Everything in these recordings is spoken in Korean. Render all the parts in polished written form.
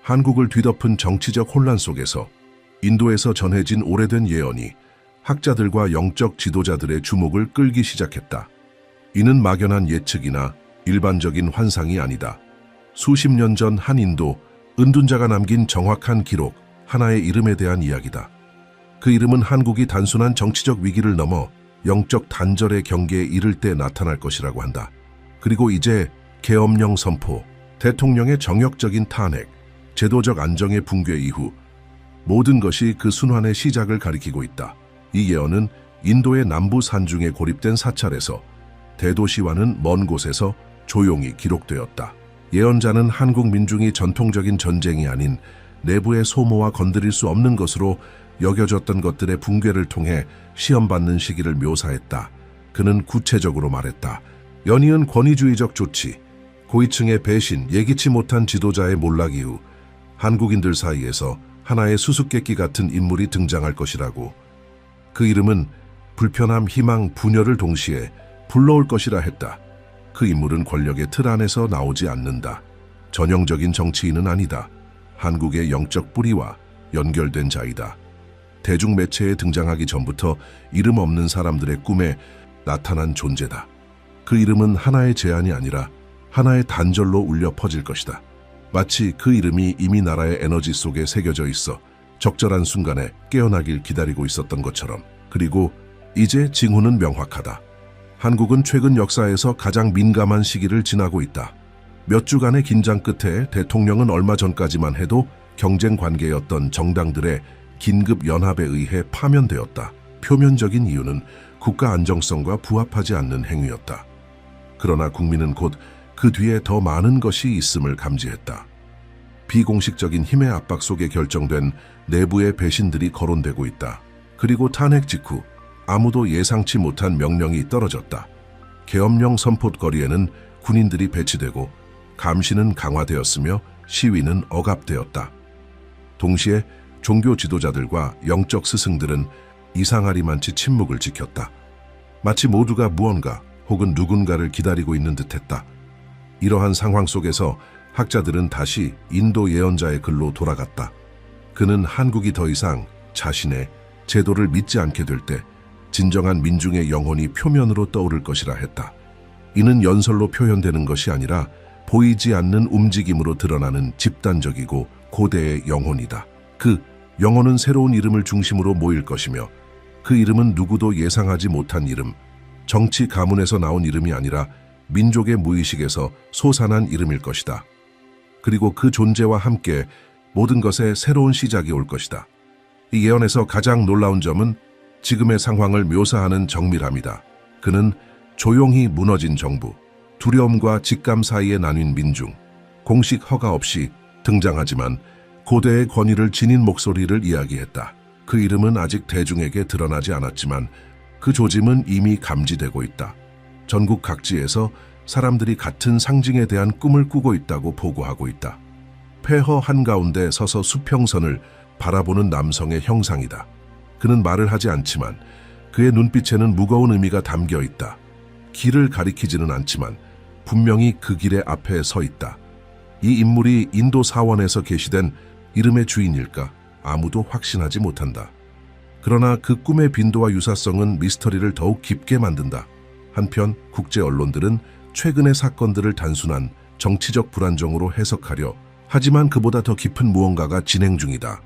한국을 뒤덮은 정치적 혼란 속에서 인도에서 전해진 오래된 예언이 학자들과 영적 지도자들의 주목을 끌기 시작했다. 이는 막연한 예측이나 일반적인 환상이 아니다. 수십 년 전 한 인도 은둔자가 남긴 정확한 기록, 하나의 이름에 대한 이야기다. 그 이름은 한국이 단순한 정치적 위기를 넘어 영적 단절의 경계에 이를 때 나타날 것이라고 한다. 그리고 이제 계엄령 선포, 대통령의 정역적인 탄핵, 제도적 안정의 붕괴 이후 모든 것이 그 순환의 시작을 가리키고 있다. 이 예언은 인도의 남부 산중에 고립된 사찰에서 대도시와는 먼 곳에서 조용히 기록되었다. 예언자는 한국 민중이 전통적인 전쟁이 아닌 내부의 소모와 건드릴 수 없는 것으로 여겨졌던 것들의 붕괴를 통해 시험받는 시기를 묘사했다. 그는 구체적으로 말했다. 연이은 권위주의적 조치, 고위층의 배신, 예기치 못한 지도자의 몰락 이후 한국인들 사이에서 하나의 수수께끼 같은 인물이 등장할 것이라고. 그 이름은 불편함, 희망, 분열을 동시에 불러올 것이라 했다. 그 인물은 권력의 틀 안에서 나오지 않는다. 전형적인 정치인은 아니다. 한국의 영적 뿌리와 연결된 자이다. 대중매체에 등장하기 전부터 이름 없는 사람들의 꿈에 나타난 존재다. 그 이름은 하나의 제안이 아니라 하나의 단절로 울려 퍼질 것이다. 마치 그 이름이 이미 나라의 에너지 속에 새겨져 있어 적절한 순간에 깨어나길 기다리고 있었던 것처럼. 그리고 이제 징후는 명확하다. 한국은 최근 역사에서 가장 민감한 시기를 지나고 있다. 몇 주간의 긴장 끝에 대통령은 얼마 전까지만 해도 경쟁 관계였던 정당들의 긴급 연합에 의해 파면되었다. 표면적인 이유는 국가 안정성과 부합하지 않는 행위였다. 그러나 국민은 곧 그 뒤에 더 많은 것이 있음을 감지했다. 비공식적인 힘의 압박 속에 결정된 내부의 배신들이 거론되고 있다. 그리고 탄핵 직후 아무도 예상치 못한 명령이 떨어졌다. 계엄령 선포거리에는 군인들이 배치되고 감시는 강화되었으며 시위는 억압되었다. 동시에 종교 지도자들과 영적 스승들은 이상하리만치 침묵을 지켰다. 마치 모두가 무언가 혹은 누군가를 기다리고 있는 듯했다. 이러한 상황 속에서 학자들은 다시 인도 예언자의 글로 돌아갔다. 그는 한국이 더 이상 자신의 제도를 믿지 않게 될 때 진정한 민중의 영혼이 표면으로 떠오를 것이라 했다. 이는 연설로 표현되는 것이 아니라 보이지 않는 움직임으로 드러나는 집단적이고 고대의 영혼이다. 그 영혼은 새로운 이름을 중심으로 모일 것이며 그 이름은 누구도 예상하지 못한 이름, 정치 가문에서 나온 이름이 아니라 민족의 무의식에서 솟아난 이름일 것이다. 그리고 그 존재와 함께 모든 것에 새로운 시작이 올 것이다. 이 예언에서 가장 놀라운 점은 지금의 상황을 묘사하는 정밀함이다. 그는 조용히 무너진 정부, 두려움과 직감 사이에 나뉜 민중, 공식 허가 없이 등장하지만 고대의 권위를 지닌 목소리를 이야기했다. 그 이름은 아직 대중에게 드러나지 않았지만 그 조짐은 이미 감지되고 있다. 전국 각지에서 사람들이 같은 상징에 대한 꿈을 꾸고 있다고 보고하고 있다. 폐허 한가운데 서서 수평선을 바라보는 남성의 형상이다. 그는 말을 하지 않지만 그의 눈빛에는 무거운 의미가 담겨 있다. 길을 가리키지는 않지만 분명히 그 길의 앞에 서 있다. 이 인물이 인도 사원에서 계시된 이름의 주인일까? 아무도 확신하지 못한다. 그러나 그 꿈의 빈도와 유사성은 미스터리를 더욱 깊게 만든다. 한편 국제 언론들은 최근의 사건들을 단순한 정치적 불안정으로 해석하려 하지만 그보다 더 깊은 무언가가 진행 중이다.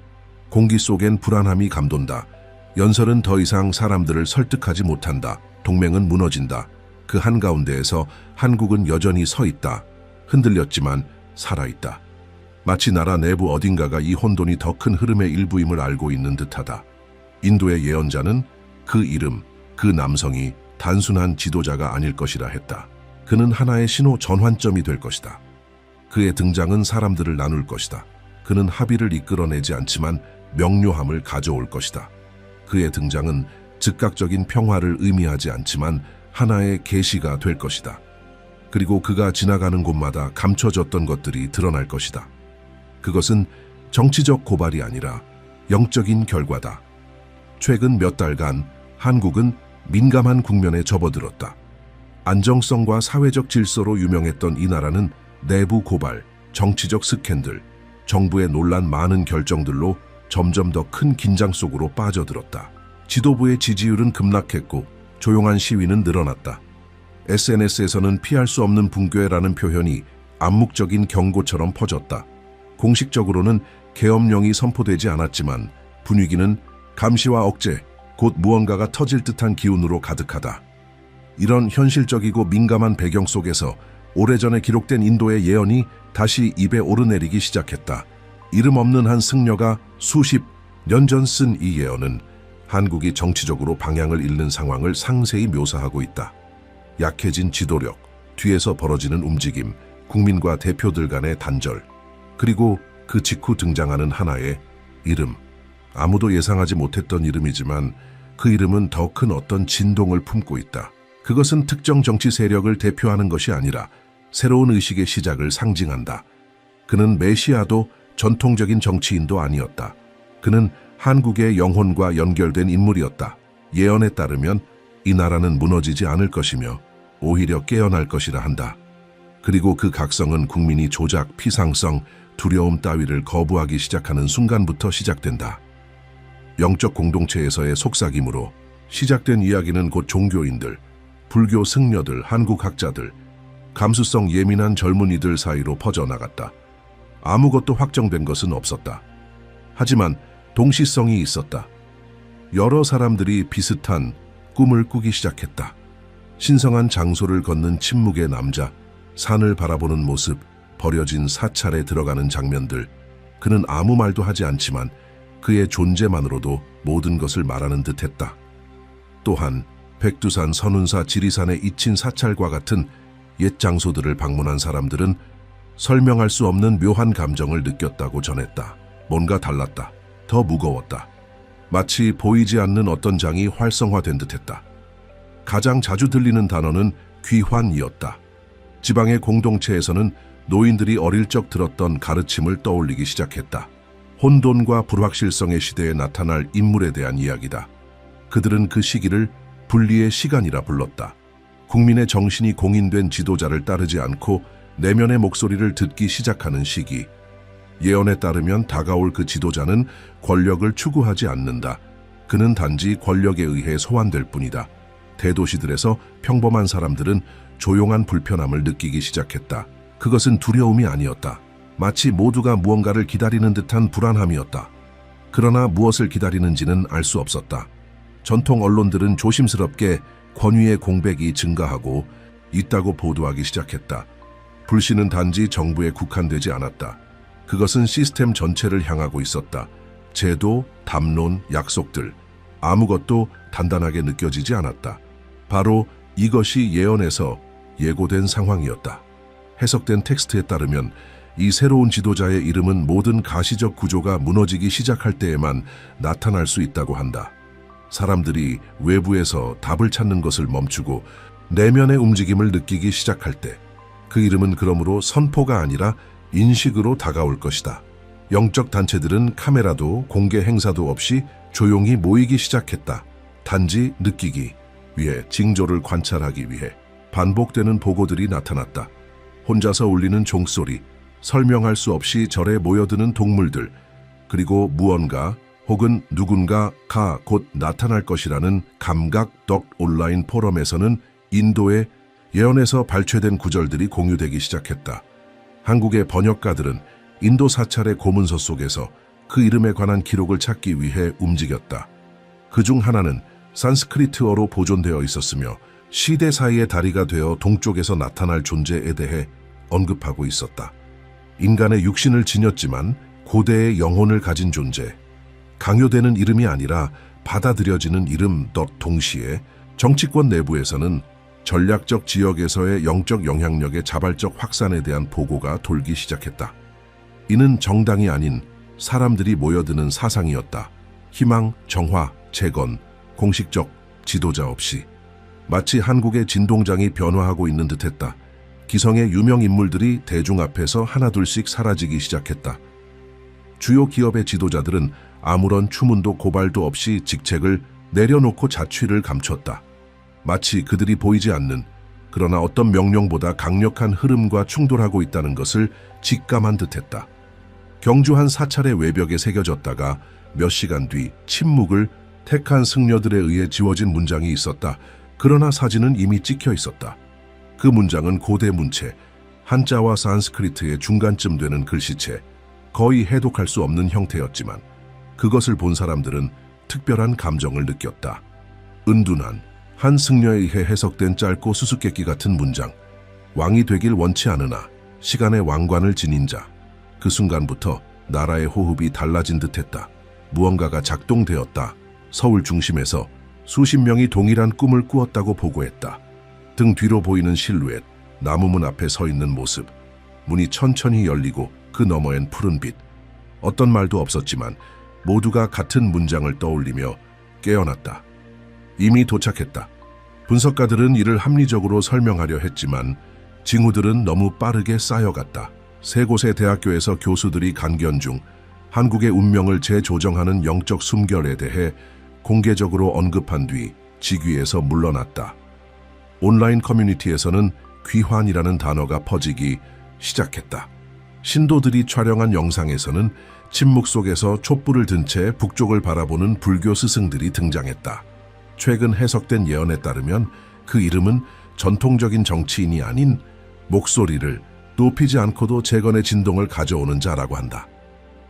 공기 속엔 불안함이 감돈다. 연설은 더 이상 사람들을 설득하지 못한다. 동맹은 무너진다. 그 한가운데에서 한국은 여전히 서 있다. 흔들렸지만 살아있다. 마치 나라 내부 어딘가가 이 혼돈이 더 큰 흐름의 일부임을 알고 있는 듯하다. 인도의 예언자는 그 이름, 그 남성이 단순한 지도자가 아닐 것이라 했다. 그는 하나의 신호 전환점이 될 것이다. 그의 등장은 사람들을 나눌 것이다. 그는 합의를 이끌어내지 않지만 명료함을 가져올 것이다. 그의 등장은 즉각적인 평화를 의미하지 않지만 하나의 계시가 될 것이다. 그리고 그가 지나가는 곳마다 감춰졌던 것들이 드러날 것이다. 그것은 정치적 고발이 아니라 영적인 결과다. 최근 몇 달간 한국은 민감한 국면에 접어들었다. 안정성과 사회적 질서로 유명했던 이 나라는 내부 고발, 정치적 스캔들, 정부의 논란 많은 결정들로 점점 더 큰 긴장 속으로 빠져들었다. 지도부의 지지율은 급락했고 조용한 시위는 늘어났다. SNS에서는 피할 수 없는 붕괴라는 표현이 암묵적인 경고처럼 퍼졌다. 공식적으로는 계엄령이 선포되지 않았지만 분위기는 감시와 억제, 곧 무언가가 터질 듯한 기운으로 가득하다. 이런 현실적이고 민감한 배경 속에서 오래전에 기록된 인도의 예언이 다시 입에 오르내리기 시작했다. 이름 없는 한 승려가 수십 년 전 쓴 이 예언은 한국이 정치적으로 방향을 잃는 상황을 상세히 묘사하고 있다. 약해진 지도력, 뒤에서 벌어지는 움직임, 국민과 대표들 간의 단절, 그리고 그 직후 등장하는 하나의 이름. 아무도 예상하지 못했던 이름이지만 그 이름은 더 큰 어떤 진동을 품고 있다. 그것은 특정 정치 세력을 대표하는 것이 아니라 새로운 의식의 시작을 상징한다. 그는 메시아도 전통적인 정치인도 아니었다. 그는 한국의 영혼과 연결된 인물이었다. 예언에 따르면 이 나라는 무너지지 않을 것이며 오히려 깨어날 것이라 한다. 그리고 그 각성은 국민이 조작, 피상성, 두려움 따위를 거부하기 시작하는 순간부터 시작된다. 영적 공동체에서의 속삭임으로 시작된 이야기는 곧 종교인들, 불교 승려들, 한국 학자들, 감수성 예민한 젊은이들 사이로 퍼져나갔다. 아무것도 확정된 것은 없었다. 하지만 동시성이 있었다. 여러 사람들이 비슷한 꿈을 꾸기 시작했다. 신성한 장소를 걷는 침묵의 남자, 산을 바라보는 모습, 버려진 사찰에 들어가는 장면들. 그는 아무 말도 하지 않지만 그의 존재만으로도 모든 것을 말하는 듯했다. 또한 백두산, 선운사, 지리산의 잊힌 사찰과 같은 옛 장소들을 방문한 사람들은 설명할 수 없는 묘한 감정을 느꼈다고 전했다. 뭔가 달랐다. 더 무거웠다. 마치 보이지 않는 어떤 장이 활성화된 듯했다. 가장 자주 들리는 단어는 귀환이었다. 지방의 공동체에서는 노인들이 어릴 적 들었던 가르침을 떠올리기 시작했다. 혼돈과 불확실성의 시대에 나타날 인물에 대한 이야기다. 그들은 그 시기를 분리의 시간이라 불렀다. 국민의 정신이 공인된 지도자를 따르지 않고 내면의 목소리를 듣기 시작하는 시기. 예언에 따르면 다가올 그 지도자는 권력을 추구하지 않는다. 그는 단지 권력에 의해 소환될 뿐이다. 대도시들에서 평범한 사람들은 조용한 불편함을 느끼기 시작했다. 그것은 두려움이 아니었다. 마치 모두가 무언가를 기다리는 듯한 불안함이었다. 그러나 무엇을 기다리는지는 알 수 없었다. 전통 언론들은 조심스럽게 권위의 공백이 증가하고 있다고 보도하기 시작했다. 불신은 단지 정부에 국한되지 않았다. 그것은 시스템 전체를 향하고 있었다. 제도, 담론, 약속들, 아무것도 단단하게 느껴지지 않았다. 바로 이것이 예언에서 예고된 상황이었다. 해석된 텍스트에 따르면 이 새로운 지도자의 이름은 모든 가시적 구조가 무너지기 시작할 때에만 나타날 수 있다고 한다. 사람들이 외부에서 답을 찾는 것을 멈추고 내면의 움직임을 느끼기 시작할 때, 그 이름은 그러므로 선포가 아니라 인식으로 다가올 것이다. 영적 단체들은 카메라도 공개 행사도 없이 조용히 모이기 시작했다. 단지 느끼기 위해, 징조를 관찰하기 위해. 반복되는 보고들이 나타났다. 혼자서 울리는 종소리, 설명할 수 없이 절에 모여드는 동물들, 그리고 무언가 혹은 누군가가 곧 나타날 것이라는 감각. 덕 온라인 포럼에서는 인도의 예언에서 발췌된 구절들이 공유되기 시작했다. 한국의 번역가들은 인도 사찰의 고문서 속에서 그 이름에 관한 기록을 찾기 위해 움직였다. 그중 하나는 산스크리트어로 보존되어 있었으며 시대 사이의 다리가 되어 동쪽에서 나타날 존재에 대해 언급하고 있었다. 인간의 육신을 지녔지만 고대의 영혼을 가진 존재, 강요되는 이름이 아니라 받아들여지는 이름. 동시에 정치권 내부에서는 전략적 지역에서의 영적 영향력의 자발적 확산에 대한 보고가 돌기 시작했다. 이는 정당이 아닌 사람들이 모여드는 사상이었다. 희망, 정화, 재건, 공식적 지도자 없이. 마치 한국의 진동장이 변화하고 있는 듯했다. 기성의 유명 인물들이 대중 앞에서 하나둘씩 사라지기 시작했다. 주요 기업의 지도자들은 아무런 추문도 고발도 없이 직책을 내려놓고 자취를 감췄다. 마치 그들이 보이지 않는, 그러나 어떤 명령보다 강력한 흐름과 충돌하고 있다는 것을 직감한 듯했다. 경주 한 사찰의 외벽에 새겨졌다가 몇 시간 뒤 침묵을 택한 승려들에 의해 지워진 문장이 있었다. 그러나 사진은 이미 찍혀 있었다. 그 문장은 고대 문체, 한자와 산스크리트의 중간쯤 되는 글씨체, 거의 해독할 수 없는 형태였지만 그것을 본 사람들은 특별한 감정을 느꼈다. 은둔한 한 승려에 의해 해석된 짧고 수수께끼 같은 문장. 왕이 되길 원치 않으나 시간의 왕관을 지닌 자. 그 순간부터 나라의 호흡이 달라진 듯했다. 무언가가 작동되었다. 서울 중심에서 수십 명이 동일한 꿈을 꾸었다고 보고했다. 등 뒤로 보이는 실루엣, 나무문 앞에 서 있는 모습. 문이 천천히 열리고 그 너머엔 푸른 빛. 어떤 말도 없었지만 모두가 같은 문장을 떠올리며 깨어났다. 이미 도착했다. 분석가들은 이를 합리적으로 설명하려 했지만 징후들은 너무 빠르게 쌓여갔다. 세 곳의 대학교에서 교수들이 간견 중 한국의 운명을 재조정하는 영적 숨결에 대해 공개적으로 언급한 뒤 직위에서 물러났다. 온라인 커뮤니티에서는 귀환이라는 단어가 퍼지기 시작했다. 신도들이 촬영한 영상에서는 침묵 속에서 촛불을 든 채 북쪽을 바라보는 불교 스승들이 등장했다. 최근 해석된 예언에 따르면 그 이름은 전통적인 정치인이 아닌 목소리를 높이지 않고도 재건의 진동을 가져오는 자라고 한다.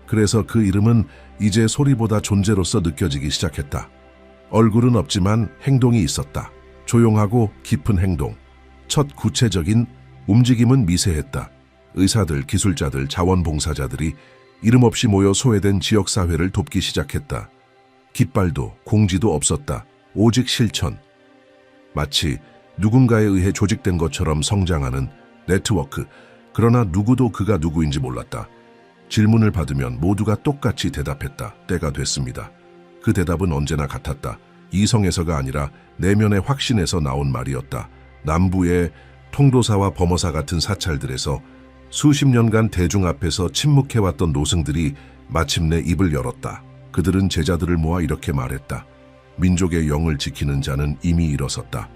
그래서 그 이름은 이제 소리보다 존재로서 느껴지기 시작했다. 얼굴은 없지만 행동이 있었다. 조용하고 깊은 행동. 첫 구체적인 움직임은 미세했다. 의사들, 기술자들, 자원봉사자들이 이름 없이 모여 소외된 지역사회를 돕기 시작했다. 깃발도 공지도 없었다. 오직 실천. 마치 누군가에 의해 조직된 것처럼 성장하는 네트워크. 그러나 누구도 그가 누구인지 몰랐다. 질문을 받으면 모두가 똑같이 대답했다. 때가 됐습니다. 그 대답은 언제나 같았다. 이성에서가 아니라 내면의 확신에서 나온 말이었다. 남부의 통도사와 범어사 같은 사찰들에서 수십 년간 대중 앞에서 침묵해왔던 노승들이 마침내 입을 열었다. 그들은 제자들을 모아 이렇게 말했다. 민족의 영을 지키는 자는 이미 일어섰다.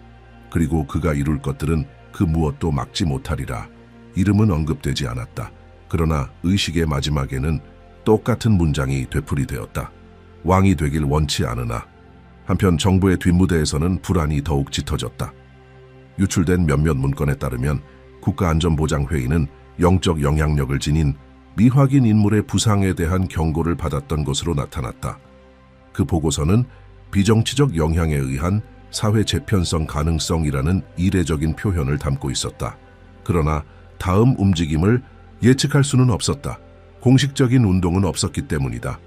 그리고 그가 이룰 것들은 그 무엇도 막지 못하리라. 이름은 언급되지 않았다. 그러나 의식의 마지막에는 똑같은 문장이 되풀이되었다. 왕이 되길 원치 않으나. 한편 정부의 뒷무대에서는 불안이 더욱 짙어졌다. 유출된 몇몇 문건에 따르면 국가안전보장회의는 영적 영향력을 지닌 미확인 인물의 부상에 대한 경고를 받았던 것으로 나타났다. 그 보고서는 비정치적 영향에 의한 사회 재편성 가능성이라는 이례적인 표현을 담고 있었다. 그러나 다음 움직임을 예측할 수는 없었다. 공식적인 운동은 없었기 때문이다.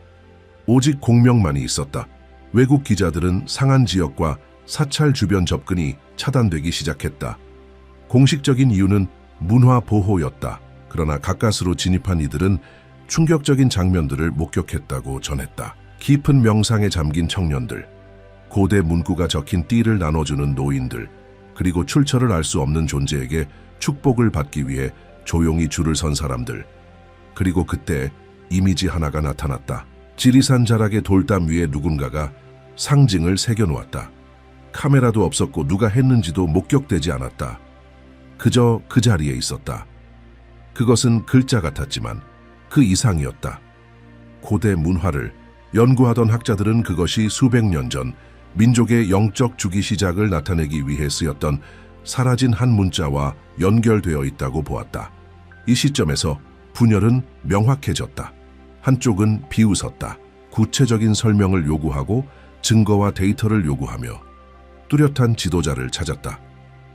오직 공명만이 있었다. 외국 기자들은 상한 지역과 사찰 주변 접근이 차단되기 시작했다. 공식적인 이유는 문화 보호였다. 그러나 가까스로 진입한 이들은 충격적인 장면들을 목격했다고 전했다. 깊은 명상에 잠긴 청년들, 고대 문구가 적힌 띠를 나눠주는 노인들, 그리고 출처를 알 수 없는 존재에게 축복을 받기 위해 조용히 줄을 선 사람들. 그리고 그때 이미지 하나가 나타났다. 지리산 자락의 돌담 위에 누군가가 상징을 새겨놓았다. 카메라도 없었고 누가 했는지도 목격되지 않았다. 그저 그 자리에 있었다. 그것은 글자 같았지만 그 이상이었다. 고대 문화를 연구하던 학자들은 그것이 수백 년 전 민족의 영적 주기 시작을 나타내기 위해 쓰였던 사라진 한 문자와 연결되어 있다고 보았다. 이 시점에서 분열은 명확해졌다. 한쪽은 비웃었다. 구체적인 설명을 요구하고 증거와 데이터를 요구하며 뚜렷한 지도자를 찾았다.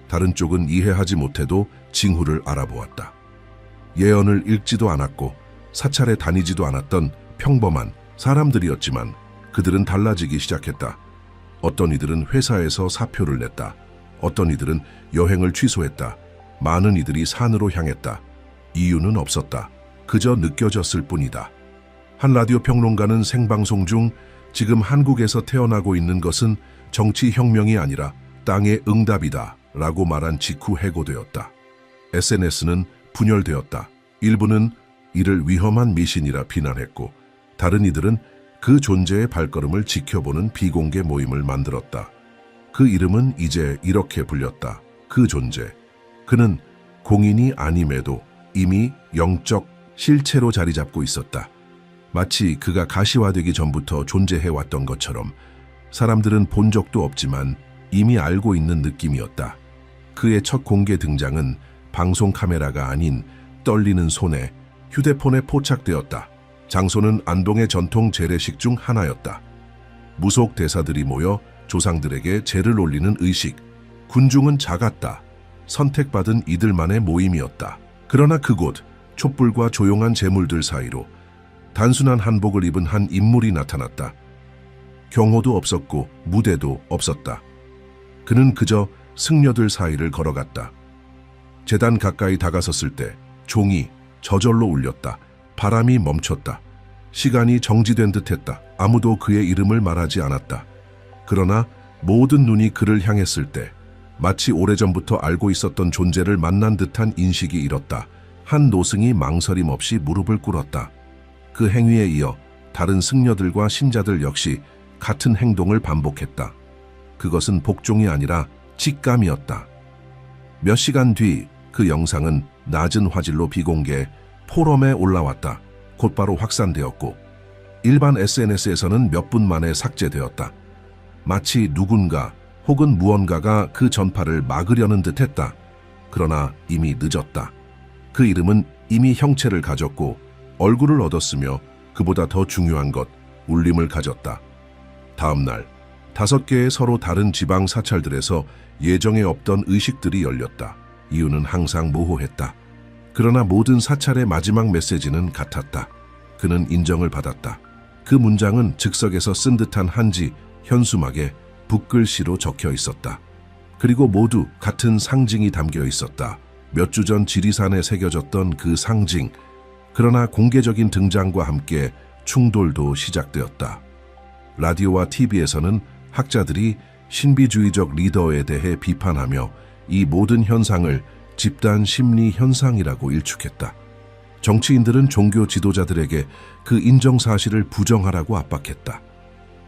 다른 쪽은 이해하지 못해도 징후를 알아보았다. 예언을 읽지도 않았고 사찰에 다니지도 않았던 평범한 사람들이었지만 그들은 달라지기 시작했다. 어떤 이들은 회사에서 사표를 냈다. 어떤 이들은 여행을 취소했다. 많은 이들이 산으로 향했다. 이유는 없었다. 그저 느껴졌을 뿐이다. 한 라디오 평론가는 생방송 중 지금 한국에서 태어나고 있는 것은 정치혁명이 아니라 땅의 응답이다 라고 말한 직후 해고되었다. SNS는 분열되었다. 일부는 이를 위험한 미신이라 비난했고 다른 이들은 그 존재의 발걸음을 지켜보는 비공개 모임을 만들었다. 그 이름은 이제 이렇게 불렸다. 그 존재. 그는 공인이 아님에도 이미 영적 실체로 자리 잡고 있었다. 마치 그가 가시화되기 전부터 존재해왔던 것처럼 사람들은 본 적도 없지만 이미 알고 있는 느낌이었다. 그의 첫 공개 등장은 방송 카메라가 아닌 떨리는 손에 휴대폰에 포착되었다. 장소는 안동의 전통 재래식 중 하나였다. 무속 대사들이 모여 조상들에게 제를 올리는 의식. 군중은 작았다. 선택받은 이들만의 모임이었다. 그러나 그곳, 촛불과 조용한 제물들 사이로 단순한 한복을 입은 한 인물이 나타났다. 경호도 없었고 무대도 없었다. 그는 그저 승려들 사이를 걸어갔다. 제단 가까이 다가섰을 때 종이 저절로 울렸다. 바람이 멈췄다. 시간이 정지된 듯했다. 아무도 그의 이름을 말하지 않았다. 그러나 모든 눈이 그를 향했을 때 마치 오래전부터 알고 있었던 존재를 만난 듯한 인식이 일었다. 한 노승이 망설임 없이 무릎을 꿇었다. 그 행위에 이어 다른 승려들과 신자들 역시 같은 행동을 반복했다. 그것은 복종이 아니라 직감이었다. 몇 시간 뒤 그 영상은 낮은 화질로 비공개 포럼에 올라왔다. 곧바로 확산되었고 일반 SNS에서는 몇 분 만에 삭제되었다. 마치 누군가 혹은 무언가가 그 전파를 막으려는 듯했다. 그러나 이미 늦었다. 그 이름은 이미 형체를 가졌고 얼굴을 얻었으며 그보다 더 중요한 것, 울림을 가졌다. 다음 날 5개의 서로 다른 지방 사찰들에서 예정에 없던 의식들이 열렸다. 이유는 항상 모호했다. 그러나 모든 사찰의 마지막 메시지는 같았다. 그는 인정을 받았다. 그 문장은 즉석에서 쓴 듯한 한지, 현수막에 붓글씨로 적혀 있었다. 그리고 모두 같은 상징이 담겨 있었다. 몇 주 전 지리산에 새겨졌던 그 상징. 그러나 공개적인 등장과 함께 충돌도 시작되었다. 라디오와 TV에서는 학자들이 신비주의적 리더에 대해 비판하며 이 모든 현상을 집단 심리 현상이라고 일축했다. 정치인들은 종교 지도자들에게 그 인정 사실을 부정하라고 압박했다.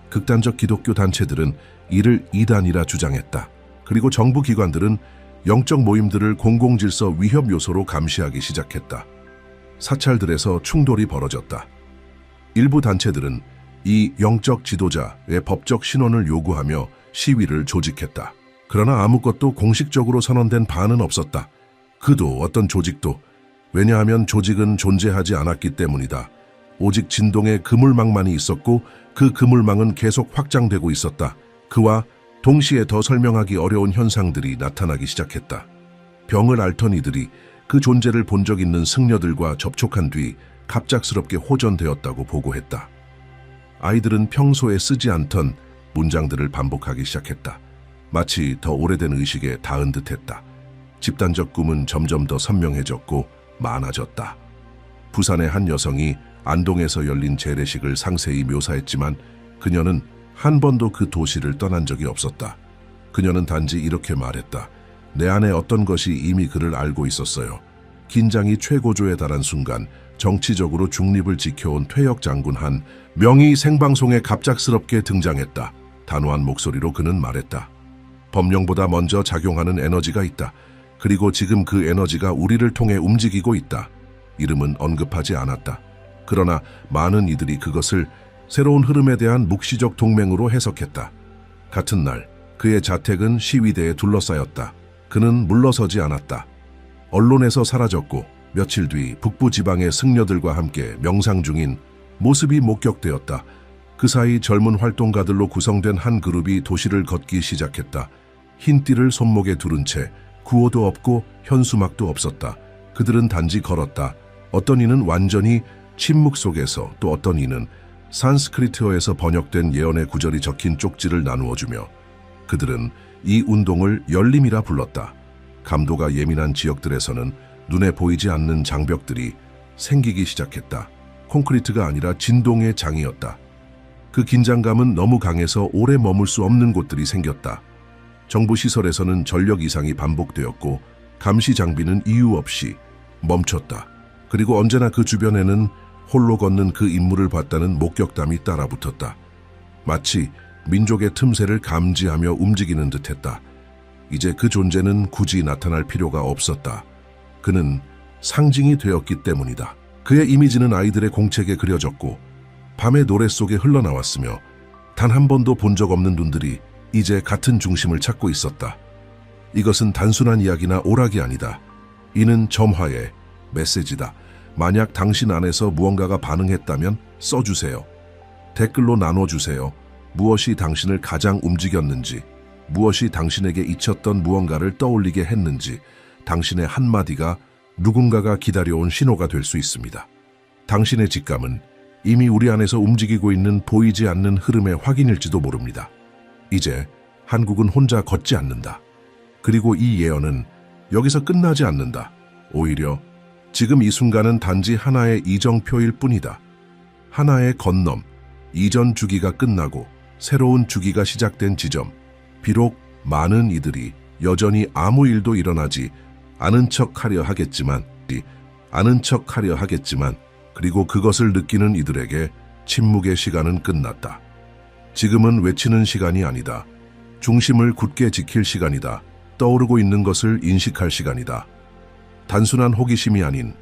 극단적 기독교 단체들은 이를 이단이라 주장했다. 그리고 정부 기관들은 영적 모임들을 공공질서 위협 요소로 감시하기 시작했다. 사찰들에서 충돌이 벌어졌다. 일부 단체들은 이 영적 지도자의 법적 신원을 요구하며 시위를 조직했다. 그러나 아무것도 공식적으로 선언된 바는 없었다. 그도 어떤 조직도. 왜냐하면 조직은 존재하지 않았기 때문이다. 오직 진동의 그물망만이 있었고 그 그물망은 계속 확장되고 있었다. 그와 동시에 더 설명하기 어려운 현상들이 나타나기 시작했다. 병을 앓던 이들이 그 존재를 본 적 있는 승려들과 접촉한 뒤 갑작스럽게 호전되었다고 보고했다. 아이들은 평소에 쓰지 않던 문장들을 반복하기 시작했다. 마치 더 오래된 의식에 닿은 듯했다. 집단적 꿈은 점점 더 선명해졌고 많아졌다. 부산의 한 여성이 안동에서 열린 재래식을 상세히 묘사했지만 그녀는 한 번도 그 도시를 떠난 적이 없었다. 그녀는 단지 이렇게 말했다. 내 안에 어떤 것이 이미 그를 알고 있었어요. 긴장이 최고조에 달한 순간 정치적으로 중립을 지켜온 퇴역 장군 한 명이 생방송에 갑작스럽게 등장했다. 단호한 목소리로 그는 말했다. 법령보다 먼저 작용하는 에너지가 있다. 그리고 지금 그 에너지가 우리를 통해 움직이고 있다. 이름은 언급하지 않았다. 그러나 많은 이들이 그것을 새로운 흐름에 대한 묵시적 동맹으로 해석했다. 같은 날 그의 자택은 시위대에 둘러싸였다. 그는 물러서지 않았다. 언론에서 사라졌고 며칠 뒤 북부 지방의 승려들과 함께 명상 중인 모습이 목격되었다. 그 사이 젊은 활동가들로 구성된 한 그룹이 도시를 걷기 시작했다. 흰 띠를 손목에 두른 채 구호도 없고 현수막도 없었다. 그들은 단지 걸었다. 어떤 이는 완전히 침묵 속에서, 또 어떤 이는 산스크리트어에서 번역된 예언의 구절이 적힌 쪽지를 나누어주며 그들은 이 운동을 열림이라 불렀다. 감도가 예민한 지역들에서는 눈에 보이지 않는 장벽들이 생기기 시작했다. 콘크리트가 아니라 진동의 장이었다. 그 긴장감은 너무 강해서 오래 머물 수 없는 곳들이 생겼다. 정부 시설에서는 전력 이상이 반복되었고 감시 장비는 이유 없이 멈췄다. 그리고 언제나 그 주변에는 홀로 걷는 그 인물을 봤다는 목격담이 따라붙었다. 마치 민족의 틈새를 감지하며 움직이는 듯했다. 이제 그 존재는 굳이 나타날 필요가 없었다. 그는 상징이 되었기 때문이다. 그의 이미지는 아이들의 공책에 그려졌고 밤의 노래 속에 흘러나왔으며 단 한 번도 본 적 없는 눈들이 이제 같은 중심을 찾고 있었다. 이것은 단순한 이야기나 오락이 아니다. 이는 점화의 메시지다. 만약 당신 안에서 무언가가 반응했다면 써주세요. 댓글로 나눠주세요. 무엇이 당신을 가장 움직였는지, 무엇이 당신에게 잊혔던 무언가를 떠올리게 했는지, 당신의 한마디가 누군가가 기다려온 신호가 될 수 있습니다. 당신의 직감은 이미 우리 안에서 움직이고 있는 보이지 않는 흐름의 확인일지도 모릅니다. 이제 한국은 혼자 걷지 않는다. 그리고 이 예언은 여기서 끝나지 않는다. 오히려 지금 이 순간은 단지 하나의 이정표일 뿐이다. 하나의 건너, 이전 주기가 끝나고 새로운 주기가 시작된 지점. 비록 많은 이들이 여전히 아무 일도 일어나지 않은 척하려 하겠지만, 그리고 그것을 느끼는 이들에게 침묵의 시간은 끝났다. 지금은 외치는 시간이 아니다. 중심을 굳게 지킬 시간이다. 떠오르고 있는 것을 인식할 시간이다. 단순한 호기심이 아닌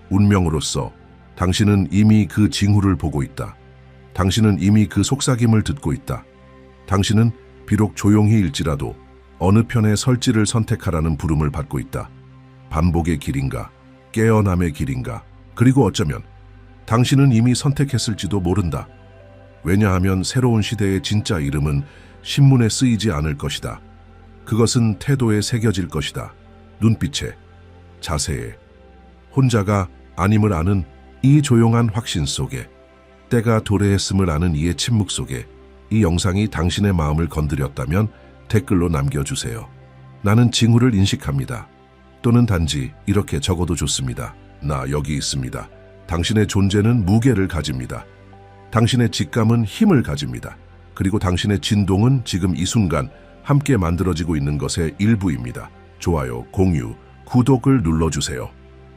운명으로서 당신은 이미 그 징후를 보고 있다. 당신은 이미 그 속삭임을 듣고 있다. 당신은 비록 조용히 일지라도 어느 편의 설지를 선택하라는 부름을 받고 있다. 반복의 길인가, 깨어남의 길인가, 그리고 어쩌면 당신은 이미 선택했을지도 모른다. 왜냐하면 새로운 시대의 진짜 이름은 신문에 쓰이지 않을 것이다. 그것은 태도에 새겨질 것이다. 눈빛에, 자세에, 혼자가 아님을 아는 이 조용한 확신 속에, 때가 도래했음을 아는 이의 침묵 속에 이 영상이 당신의 마음을 건드렸다면 댓글로 남겨주세요. 나는 징후를 인식합니다. 또는 단지 이렇게 적어도 좋습니다. 나 여기 있습니다. 당신의 존재는 무게를 가집니다. 당신의 직감은 힘을 가집니다. 그리고 당신의 진동은 지금 이 순간 함께 만들어지고 있는 것의 일부입니다. 좋아요, 공유, 구독을 눌러주세요.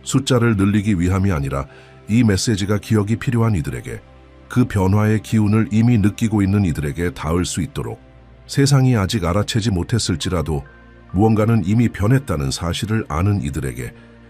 숫자를 늘리기 위함이 아니라 이 메시지가 기억이 필요한 이들에게, 그 변화의 기운을 이미 느끼고 있는 이들에게 닿을 수 있도록, 세상이 아직 알아채지 못했을지라도 무언가는 이미 변했다는 사실을 아는 이들에게